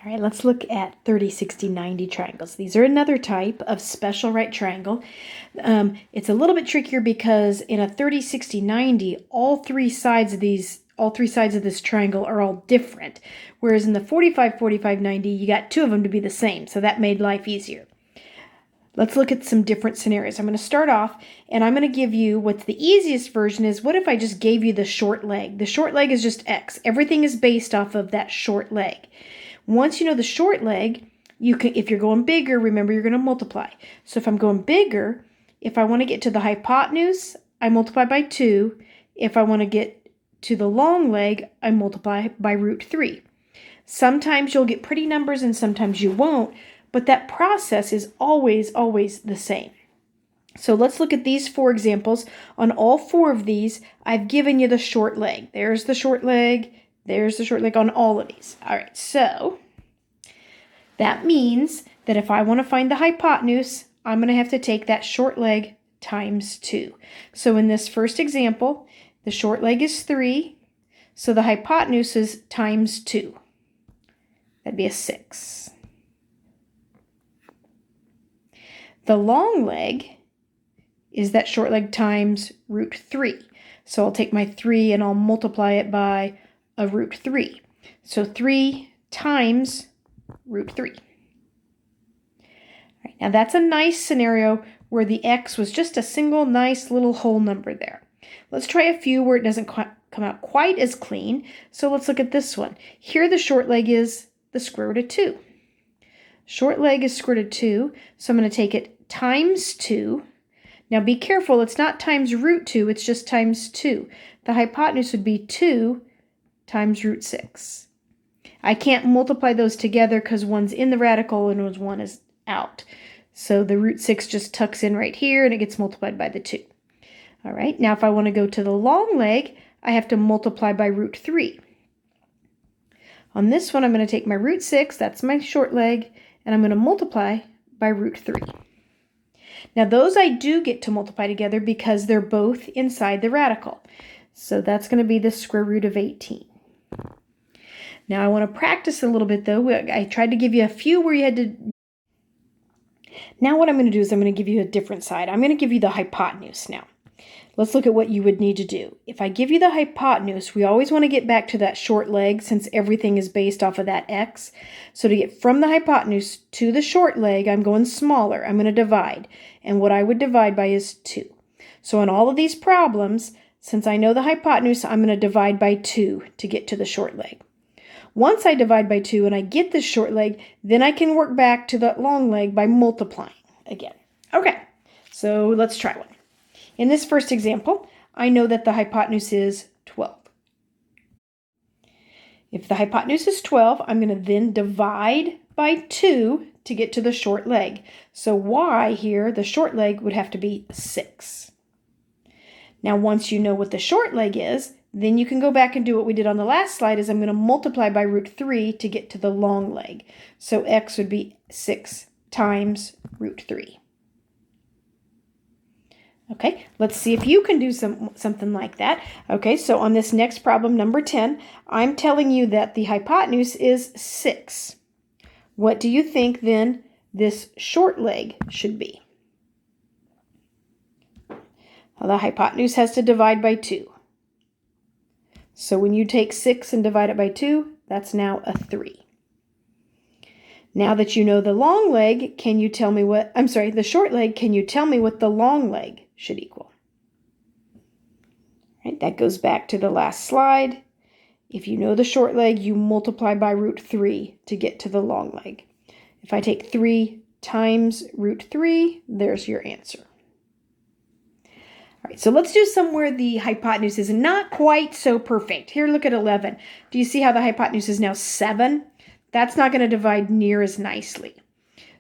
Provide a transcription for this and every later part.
All right, let's look at 30, 60, 90 triangles. These are another type of special right triangle. It's a little bit trickier because in a 30, 60, 90, all three sides of this triangle are all different. Whereas in the 45, 45, 90, you got two of them to be the same. So that made life easier. Let's look at some different scenarios. I'm going to start off and I'm going to give you what's the easiest version is, what if I just gave you the short leg? The short leg is just X. Everything is based off of that short leg. Once you know the short leg, you can, if you're going bigger, remember you're going to multiply. So if I'm going bigger, if I want to get to the hypotenuse, I multiply by 2. If I want to get to the long leg, I multiply by root 3. Sometimes you'll get pretty numbers and sometimes you won't, but that process is always the same. So let's look at these 4 examples. On all 4 of these, I've given you the short leg. There's the short leg. There's the short leg on all of these. All right, so that means that if I want to find the hypotenuse, I'm going to have to take that short leg times 2. So in this first example, the short leg is 3, so the hypotenuse is times 2. That'd be a 6. The long leg is that short leg times root 3. So I'll take my 3 and I'll multiply it by a root 3. So 3 times root 3. All right, now that's a nice scenario where the x was just a single nice little whole number there. Let's try a few where it doesn't come out quite as clean. So let's look at this one. Here the short leg is the square root of 2. Short leg is square root of 2, so I'm going to take it times 2. Now be careful, it's not times root 2, it's just times 2. The hypotenuse would be 2 times root 6. I can't multiply those together because one's in the radical and one is out. So the root 6 just tucks in right here and it gets multiplied by the 2. All right, now if I want to go to the long leg, I have to multiply by root 3. On this one, I'm going to take my root 6, that's my short leg, and I'm going to multiply by root 3. Now those I do get to multiply together because they're both inside the radical. So that's going to be the square root of 18. Now I want to practice a little bit though. I tried to give you a few where you had to. Now what I'm going to do is I'm going to give you a different side. I'm going to give you the hypotenuse now. Let's look at what you would need to do. If I give you the hypotenuse, we always want to get back to that short leg since everything is based off of that x. So to get from the hypotenuse to the short leg, I'm going smaller. I'm going to divide. And what I would divide by is 2. So in all of these problems, since I know the hypotenuse, I'm going to divide by 2 to get to the short leg. Once I divide by 2 and I get this short leg, then I can work back to the long leg by multiplying again. Okay, so let's try one. In this first example, I know that the hypotenuse is 12. If the hypotenuse is 12, I'm going to then divide by 2 to get to the short leg. So y here, the short leg, would have to be 6. Now once you know what the short leg is, then you can go back and do what we did on the last slide is I'm going to multiply by root 3 to get to the long leg. So x would be 6 times root 3. Okay, let's see if you can do something like that. Okay, so on this next problem, number 10, I'm telling you that the hypotenuse is 6. What do you think then this short leg should be? Well, the hypotenuse has to divide by 2. So when you take 6 and divide it by 2, that's now a 3. Now that you know the long leg, can you tell me what, the short leg, can you tell me what the long leg should equal? Right, that goes back to the last slide. If you know the short leg, you multiply by root 3 to get to the long leg. If I take 3 times root 3, there's your answer. All right, so let's do some where the hypotenuse is not quite so perfect. Here, look at 11. Do you see how the hypotenuse is now 7? That's not going to divide near as nicely.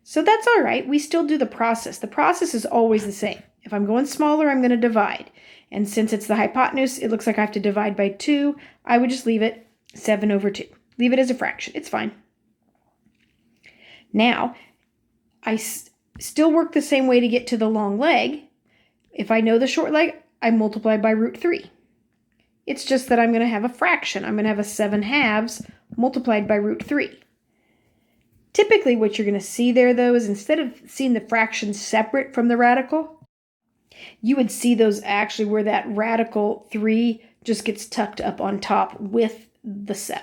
So that's all right. We still do the process. The process is always the same. If I'm going smaller, I'm going to divide. And since it's the hypotenuse, it looks like I have to divide by 2. I would just leave it 7 over 2. Leave it as a fraction. It's fine. Now, I still work the same way to get to the long leg. If I know the short leg, I multiply by root 3. It's just that I'm going to have a fraction. I'm going to have a 7/2 multiplied by root 3. Typically what you're going to see there, though, is instead of seeing the fractions separate from the radical, you would see those actually where that radical 3 just gets tucked up on top with the 7.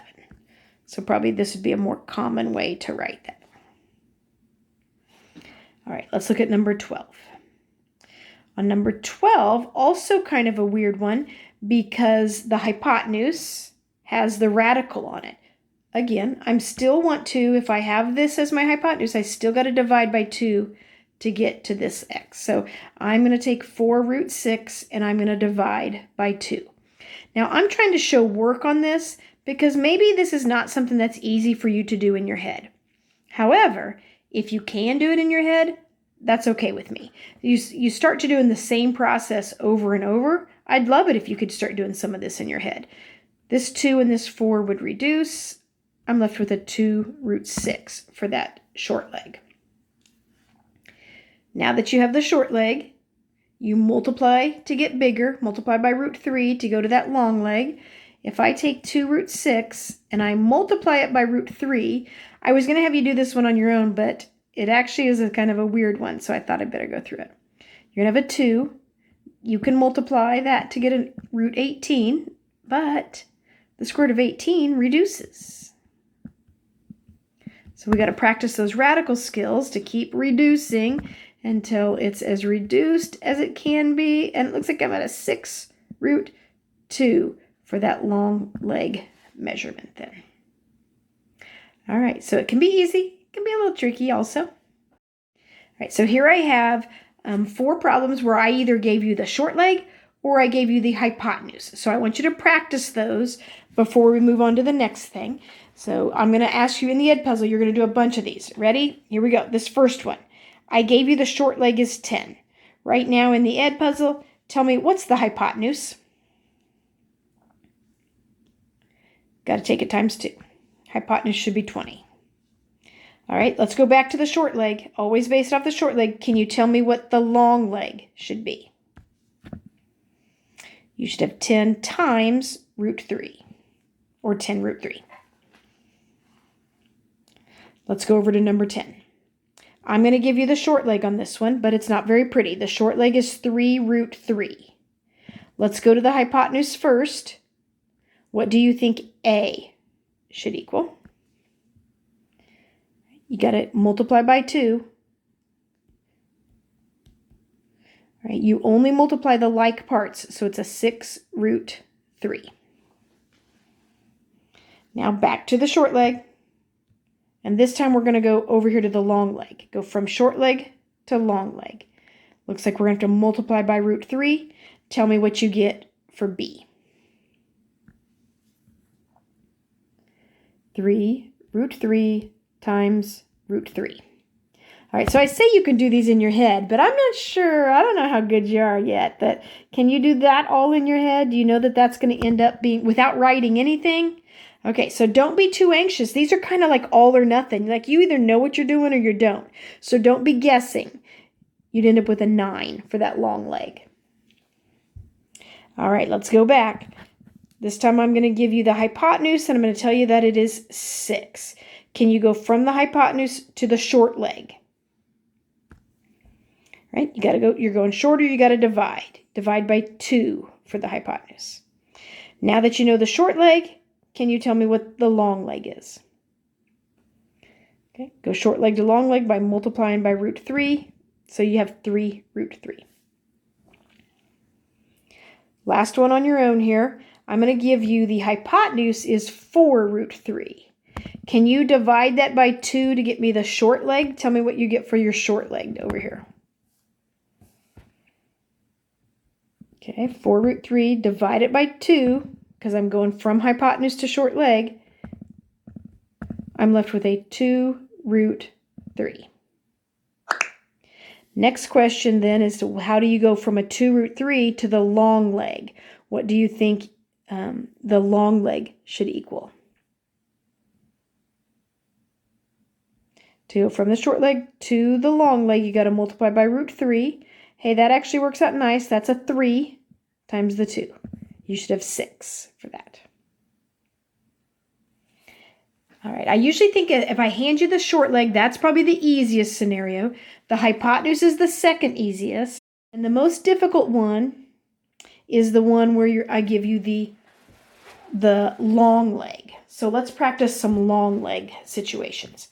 So probably this would be a more common way to write that. All right, let's look at number 12. On number 12, also kind of a weird one because the hypotenuse has the radical on it. Again, I still want to, if I have this as my hypotenuse, I still got to divide by 2 to get to this x. So I'm going to take 4 root 6 and I'm going to divide by 2. Now I'm trying to show work on this because maybe this is not something that's easy for you to do in your head. However, if you can do it in your head, that's okay with me. You start to doing the same process over and over. I'd love it if you could start doing some of this in your head. This 2 and this 4 would reduce. I'm left with a 2 root 6 for that short leg. Now that you have the short leg, you multiply to get bigger, multiply by root 3 to go to that long leg. If I take 2 root 6 and I multiply it by root 3, I was going to have you do this one on your own, but it actually is a kind of a weird one, so I thought I'd better go through it. You're going to have a 2. You can multiply that to get a root 18, but the square root of 18 reduces. So we got to practice those radical skills to keep reducing until it's as reduced as it can be. And it looks like I'm at a 6 root 2 for that long leg measurement then. All right, so it can be easy. It can be a little tricky also. All right, so here I have 4 problems where I either gave you the short leg or I gave you the hypotenuse. So I want you to practice those before we move on to the next thing. So I'm going to ask you in the Ed puzzle, you're going to do a bunch of these. Ready? Here we go. This first one. I gave you the short leg is 10. Right now in the Ed puzzle, tell me what's the hypotenuse? Got to take it times 2. Hypotenuse should be 20. All right, let's go back to the short leg. Always based off the short leg. Can you tell me what the long leg should be? You should have 10 times root 3, or 10 root 3. Let's go over to number 10. I'm going to give you the short leg on this one, but it's not very pretty. The short leg is 3 root 3. Let's go to the hypotenuse first. What do you think A should equal? You got to multiply by 2. All right, you only multiply the like parts, so it's a 6 root 3. Now back to the short leg. And this time we're going to go over here to the long leg. Go from short leg to long leg. Looks like we're going to have to multiply by root 3. Tell me what you get for B. 3 root 3 times root 3. All right, so I say you can do these in your head, but I'm not sure. I don't know how good you are yet. But can you do that all in your head? Do you know that that's going to end up being without writing anything? Okay, so don't be too anxious. These are kind of like all or nothing. Like you either know what you're doing or you don't. So don't be guessing. You'd end up with a 9 for that long leg. All right, let's go back. This time I'm going to give you the hypotenuse and I'm going to tell you that it is 6. Can you go from the hypotenuse to the short leg? Right? You got to go, you're going shorter, you got to divide. Divide by 2 for the hypotenuse. Now that you know the short leg, can you tell me what the long leg is? Okay, go short leg to long leg by multiplying by root 3. So you have 3 root 3. Last one on your own here. I'm going to give you the hypotenuse is 4 root 3. Can you divide that by 2 to get me the short leg? Tell me what you get for your short leg over here. Okay, 4 root 3, divide it by 2, because I'm going from hypotenuse to short leg. I'm left with a 2 root 3. Next question then is how do you go from a 2 root 3 to the long leg? What do you think the long leg should equal? To go from the short leg to the long leg, you got to multiply by root 3. Hey, that actually works out nice. That's a 3 times the 2. You should have 6 for that. All right, I usually think if I hand you the short leg, that's probably the easiest scenario. The hypotenuse is the second easiest. And the most difficult one is the one where I give you the long leg. So let's practice some long leg situations.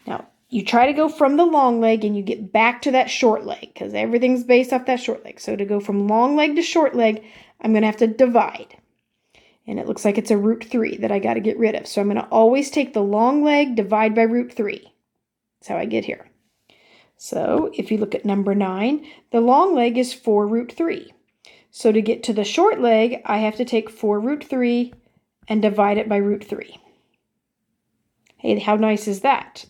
Now, you try to go from the long leg and you get back to that short leg because everything's based off that short leg. So to go from long leg to short leg, I'm going to have to divide. And it looks like it's a root 3 that I got to get rid of. So I'm going to always take the long leg, divide by root 3. That's how I get here. So if you look at number 9, the long leg is 4 root 3. So to get to the short leg, I have to take 4 root 3 and divide it by root 3. Hey, how nice is that?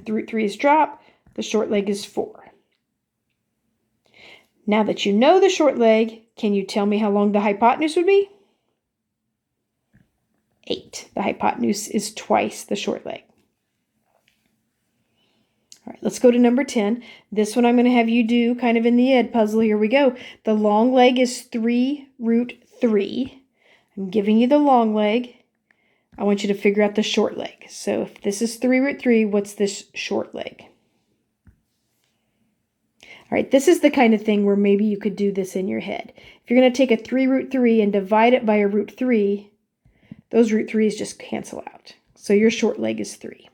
The root 3 is dropped, the short leg is 4. Now that you know the short leg, can you tell me how long the hypotenuse would be? 8. The hypotenuse is twice the short leg. All right, let's go to number 10. This one I'm going to have you do kind of in the ed puzzle. Here we go. The long leg is 3 root 3. I'm giving you the long leg. I want you to figure out the short leg. So if this is 3 root 3, what's this short leg? All right, this is the kind of thing where maybe you could do this in your head. If you're going to take a 3 root 3 and divide it by a root 3, those root 3's just cancel out. So your short leg is 3.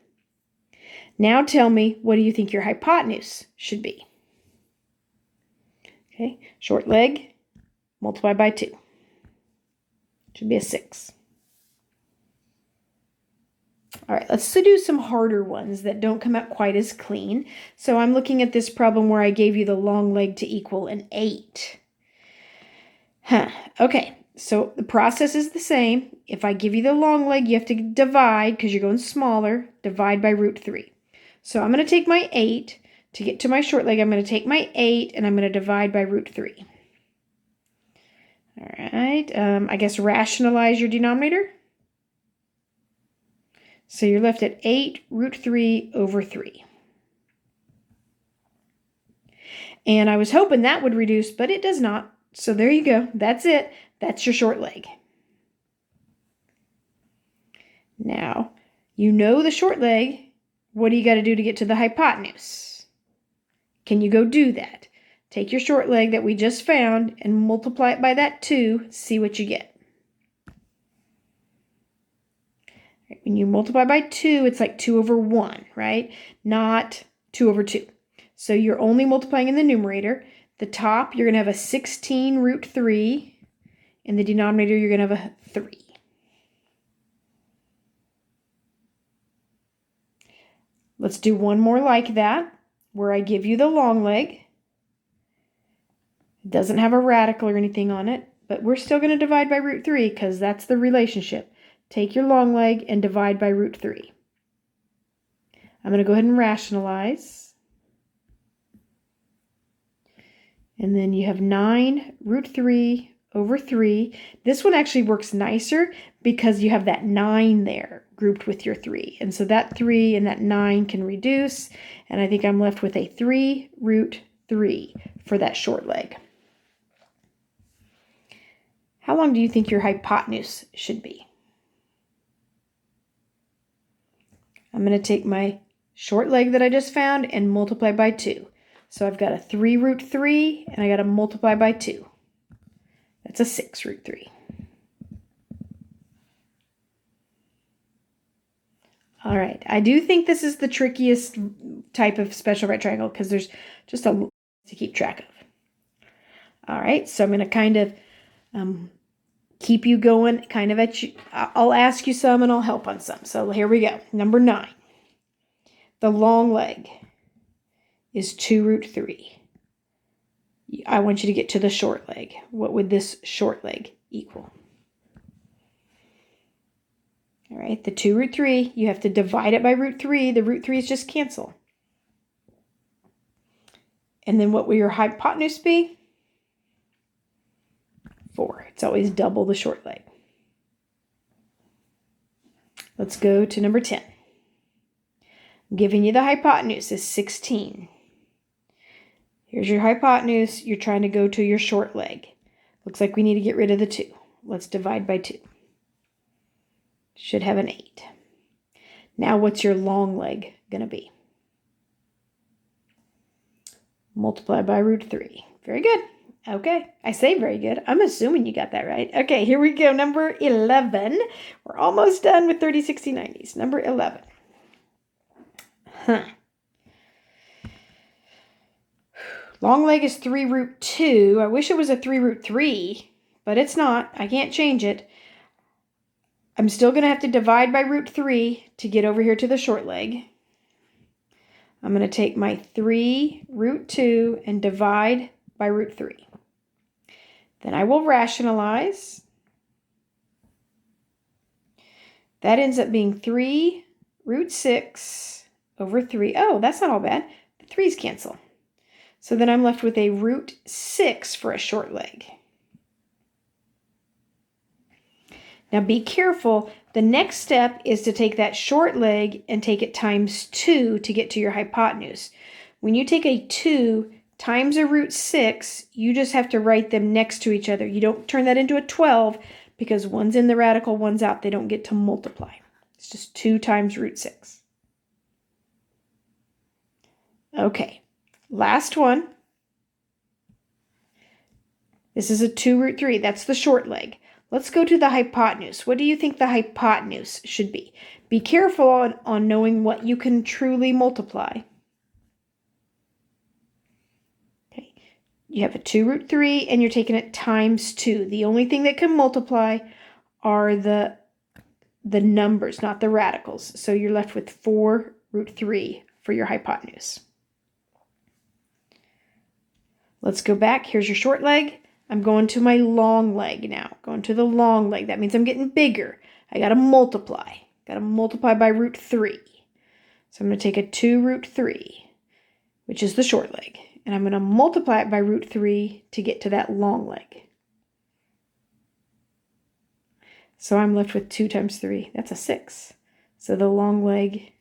Now tell me, what do you think your hypotenuse should be? Okay, short leg multiplied by 2. Should be a 6. All right, let's do some harder ones that don't come out quite as clean. So I'm looking at this problem where I gave you the long leg to equal an 8. Okay, so the process is the same. If I give you the long leg, you have to divide, because you're going smaller, divide by root 3. So I'm going to take my 8. To get to my short leg, I'm going to take my 8, and I'm going to divide by root 3. All right, I guess rationalize your denominator. So you're left at 8 root 3 over 3. And I was hoping that would reduce, but it does not. So there you go. That's it. That's your short leg. Now, you know the short leg. What do you got to do to get to the hypotenuse? Can you go do that? Take your short leg that we just found and multiply it by that 2. See what you get. When you multiply by 2, it's like 2 over 1, right? Not 2 over 2. So you're only multiplying in the numerator. The top, you're going to have a 16 root 3. In the denominator, you're going to have a 3. Let's do one more like that, where I give you the long leg. It doesn't have a radical or anything on it, but we're still going to divide by root 3 because that's the relationship. Take your long leg and divide by root 3. I'm going to go ahead and rationalize. And then you have 9 root 3 over 3. This one actually works nicer because you have that 9 there grouped with your 3. And so that 3 and that 9 can reduce. And I think I'm left with a 3 root 3 for that short leg. How long do you think your hypotenuse should be? I'm going to take my short leg that I just found and multiply by 2. So I've got a 3 root 3 and I got to multiply by 2. That's a 6 root 3. All right, I do think this is the trickiest type of special right triangle because there's just a lot to keep track of. All right, so I'm going to kind of keep you going, kind of at you. I'll ask you some and I'll help on some. So here we go. Number 9. The long leg is 2 root 3. I want you to get to the short leg. What would this short leg equal? All right, the 2 root 3, you have to divide it by root 3. The root 3's just cancel. And then what will your hypotenuse be? 4. It's always double the short leg. Let's go to number 10. I'm giving you the hypotenuse is 16. Here's your hypotenuse. You're trying to go to your short leg. Looks like we need to get rid of the 2. Let's divide by 2. Should have an 8. Now what's your long leg going to be? Multiply by root 3. Very good. Okay, I say very good. I'm assuming you got that right. Okay, here we go. Number 11. We're almost done with 30, 60, 90s. Number 11. Long leg is 3 root 2. I wish it was a 3 root 3, but it's not. I can't change it. I'm still going to have to divide by root 3 to get over here to the short leg. I'm going to take my 3 root 2 and divide by root 3. Then I will rationalize. That ends up being 3 root 6 over 3. Oh, that's not all bad. The 3's cancel. So then I'm left with a root 6 for a short leg. Now be careful. The next step is to take that short leg and take it times 2 to get to your hypotenuse. When you take a 2 times a root 6, you just have to write them next to each other. You don't turn that into a 12 because one's in the radical, one's out. They don't get to multiply. It's just 2 times root 6. Okay, last one. This is a 2 root 3. That's the short leg. Let's go to the hypotenuse. What do you think the hypotenuse should be? Be careful on knowing what you can truly multiply. Okay, you have a 2 root 3 and you're taking it times 2. The only thing that can multiply are the numbers, not the radicals. So you're left with 4 root 3 for your hypotenuse. Let's go back. Here's your short leg. I'm going to my long leg now. Going to the long leg. That means I'm getting bigger. I got to multiply. Got to multiply by root 3. So I'm going to take a 2 root 3, which is the short leg. And I'm going to multiply it by root 3 to get to that long leg. So I'm left with 2 times 3. That's a 6. So the long leg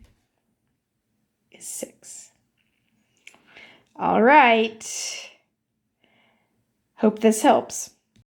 is 6. All right. Hope this helps.